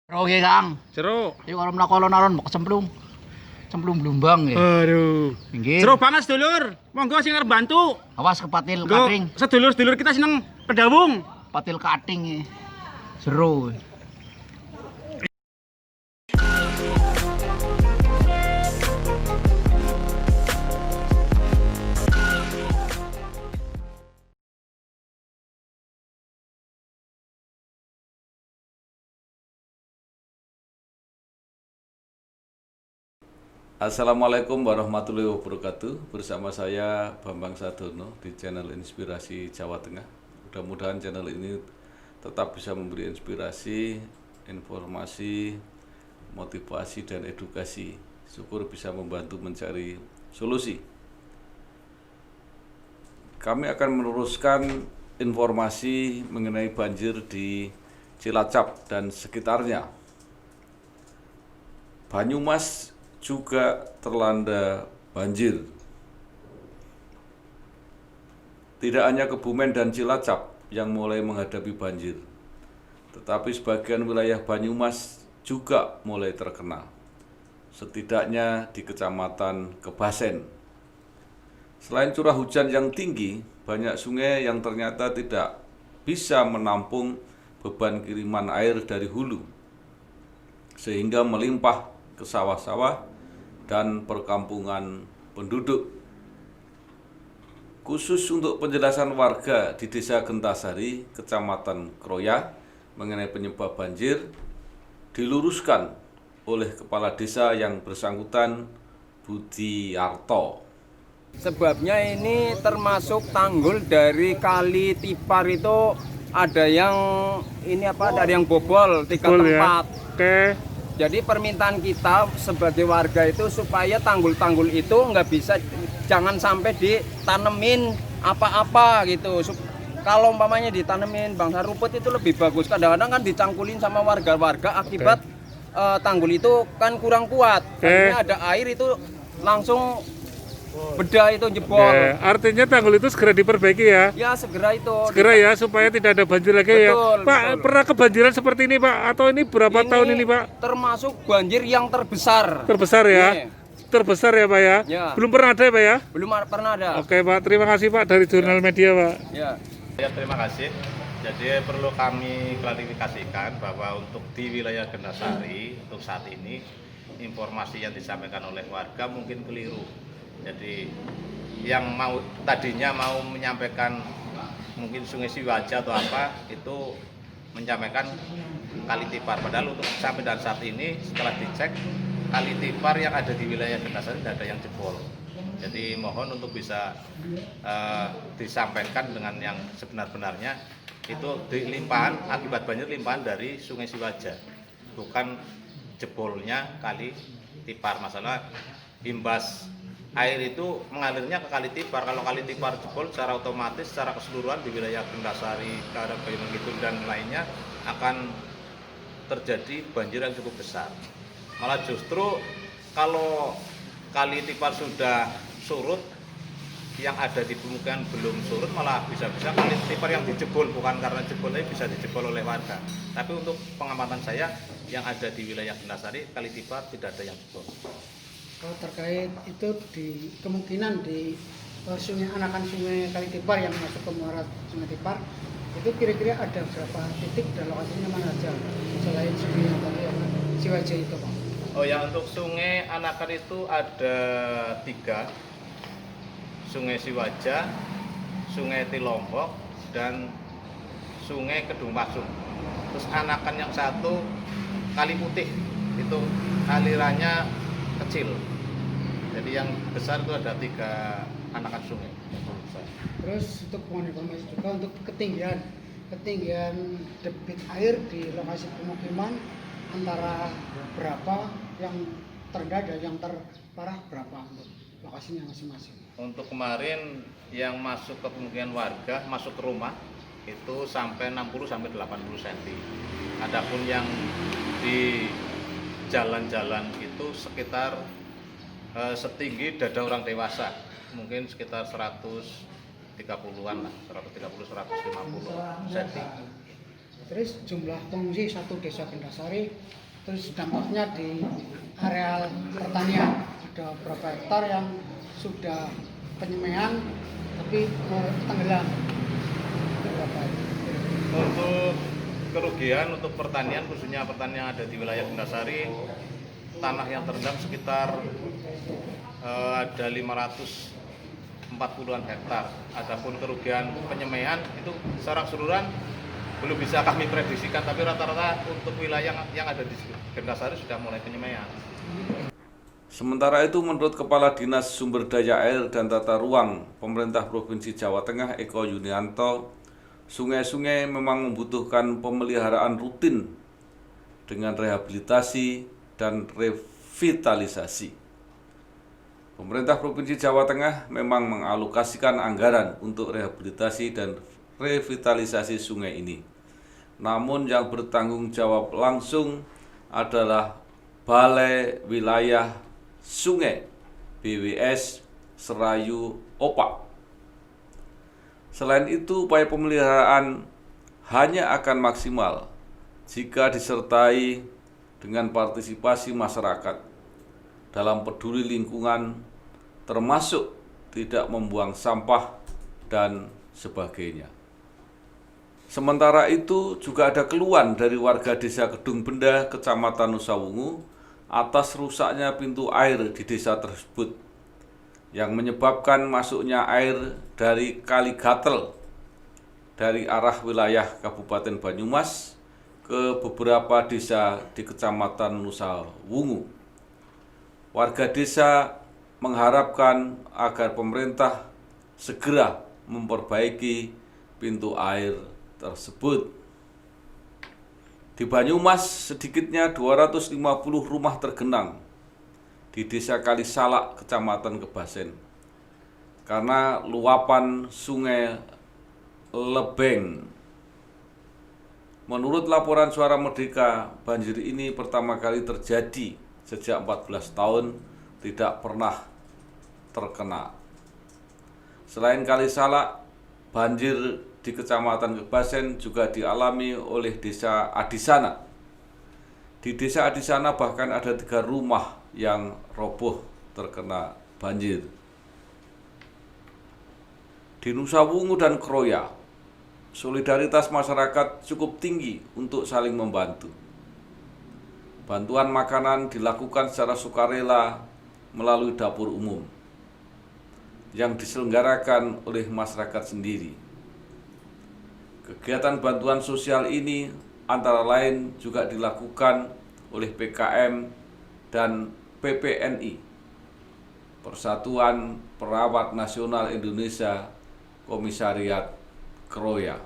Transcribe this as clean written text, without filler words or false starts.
Oke Kang, Jeruk. yuk kalau melakukan naron mau kecemplung, cemplung Blumbang ya. Aduh. Pinggir. Jeruk banget sedulur. Monggo sing arep bantu. Awas kepatil Nggo kating, sedulur-sedulur kita seneng pedawung. patil kating ya. Seru. Assalamualaikum warahmatullahi wabarakatuh. Bersama saya Bambang Sadono di channel Inspirasi Jawa Tengah. Mudah-mudahan channel ini tetap bisa memberi inspirasi, informasi, motivasi, dan edukasi. Syukur bisa membantu mencari solusi. Kami akan meneruskan informasi mengenai banjir di Cilacap dan sekitarnya. Banyumas juga terlanda banjir. Tidak hanya Kebumen dan Cilacap yang mulai menghadapi banjir, tetapi sebagian wilayah Banyumas juga mulai terkena, setidaknya di Kecamatan Kebasen. Selain curah hujan yang tinggi, banyak sungai yang ternyata tidak bisa menampung beban kiriman air dari hulu, sehingga melimpah ke sawah-sawah dan perkampungan penduduk. Khusus untuk penjelasan warga di Desa Gentasari, Kecamatan Kroya mengenai penyebab banjir diluruskan oleh Kepala Desa yang bersangkutan, Budi Arto. Sebabnya ini termasuk tanggul dari Kali Tipar itu ada yang ada yang bobol 3 tempat. Ya. Oke. Jadi permintaan kita sebagai warga itu supaya tanggul-tanggul itu jangan sampai ditanemin apa-apa gitu. Kalau umpamanya ditanemin bangsa rumput itu lebih bagus. Kadang-kadang kan dicangkulin sama warga-warga akibat tanggul itu kan kurang kuat. Akhirnya ada air itu langsung beda itu jebol. Artinya tanggul itu segera diperbaiki ya. Ya segera itu. Segera ya supaya tidak ada banjir lagi. Betul, ya. Pak, betul. pernah kebanjiran seperti ini Pak? Atau ini berapa tahun ini Pak? Termasuk banjir yang terbesar. Terbesar ya? Ini. Terbesar ya Pak ya? Ya. Belum pernah ada ya Pak ya? Belum pernah ada. Oke Pak, terima kasih Pak dari Jurnal Media Pak. Ya. Ya, terima kasih. Jadi perlu kami klarifikasikan bahwa untuk di wilayah Gentasari untuk saat ini informasi yang disampaikan oleh warga mungkin keliru. Jadi yang tadinya mau menyampaikan mungkin Sungai Siwaja atau apa itu menyampaikan Kali Tipar. Padahal untuk sampai dan saat ini setelah dicek Kali Tipar yang ada di wilayah Gentasari tidak ada yang jebol. Jadi mohon untuk bisa disampaikan dengan yang sebenar-benarnya itu limpahan akibat banjir limpahan dari Sungai Siwaja, bukan jebolnya Kali Tipar. Masalah imbas air itu mengalirnya ke Kali Tipar. Kalau Kali Tipar jebol secara otomatis secara keseluruhan di wilayah Gentasari, Karangbayung Kidul dan lainnya akan terjadi banjir yang cukup besar. Malah justru kalau Kali Tipar sudah surut, yang ada di pemukiman belum surut, malah bisa-bisa Kali Tipar yang dijebol, bukan karena jebolnya bisa dijebol oleh warga. Tapi untuk pengamatan saya yang ada di wilayah Gentasari, Kali Tipar tidak ada yang jebol. Kalau terkait itu di kemungkinan di sungai anakan sungai Kali Tipar yang masuk ke muara Sungai Tipar itu kira-kira ada berapa titik dan lokasinya mana aja selain sungai yang tadi yang Siwaja itu Pak? Oh ya, untuk sungai anakan itu ada 3, Sungai Siwaja, Sungai Tilombok, dan Sungai Kedung Pasung. Terus anakan yang satu Kali Putih, itu alirannya kecil. Jadi yang besar itu ada 3 anakan sungai. Terus untuk mohon informasi juga untuk ketinggian debit air di lokasi pemukiman antara berapa yang terendah dan yang terparah berapa untuk lokasinya masing-masing. Untuk kemarin yang masuk ke pemukiman warga, masuk ke rumah itu sampai 60 sampai 80 cm. Adapun yang di jalan-jalan itu sekitar setinggi dada orang dewasa, mungkin sekitar 130-an lah, 130-150 cm. Terus jumlah pengungsi satu desa Gendasari, terus dampaknya di areal pertanian ada beberapa hektar yang sudah penyemaian tapi tenggelam. Berapa itu? Untuk kerugian untuk pertanian, khususnya pertanian yang ada di wilayah Gendasari, tanah yang terendam sekitar ada 540-an hektar. Adapun kerugian penyemaian itu secara keseluruhan belum bisa kami prediksikan, tapi rata-rata untuk wilayah yang ada di Gendasari sudah mulai penyemaian. Sementara itu, menurut Kepala Dinas Sumber Daya Air dan Tata Ruang Pemerintah Provinsi Jawa Tengah, Eko Yunianto, sungai-sungai memang membutuhkan pemeliharaan rutin dengan rehabilitasi dan revitalisasi. Pemerintah Provinsi Jawa Tengah memang mengalokasikan anggaran untuk rehabilitasi dan revitalisasi sungai ini. Namun yang bertanggung jawab langsung adalah Balai Wilayah Sungai BWS Serayu Opak. Selain itu, upaya pemeliharaan hanya akan maksimal jika disertai dengan partisipasi masyarakat dalam peduli lingkungan, termasuk tidak membuang sampah dan sebagainya. Sementara itu, juga ada keluhan dari warga Desa Kedung Benda, Kecamatan Nusawungu, atas rusaknya pintu air di desa tersebut yang menyebabkan masuknya air dari Kali Gatel dari arah wilayah Kabupaten Banyumas ke beberapa desa di Kecamatan Nusawungu. Warga desa mengharapkan agar pemerintah segera memperbaiki pintu air tersebut. Di Banyumas, sedikitnya 250 rumah tergenang di Desa Kalisalak, Kecamatan Kebasen, karena luapan Sungai Lebeng. Menurut laporan Suara Merdeka, banjir ini pertama kali terjadi sejak 14 tahun, tidak pernah terkena. Selain Kalisalak, banjir di Kecamatan Kebasen juga dialami oleh Desa Adisana. Di Desa Adisana bahkan ada 3 rumah yang roboh terkena banjir. Di Nusawungu dan Kroya, solidaritas masyarakat cukup tinggi untuk saling membantu. Bantuan makanan dilakukan secara sukarela melalui dapur umum yang diselenggarakan oleh masyarakat sendiri. Kegiatan bantuan sosial ini antara lain juga dilakukan oleh PKM dan PPNI, Persatuan Perawat Nasional Indonesia, Komisariat Kroya.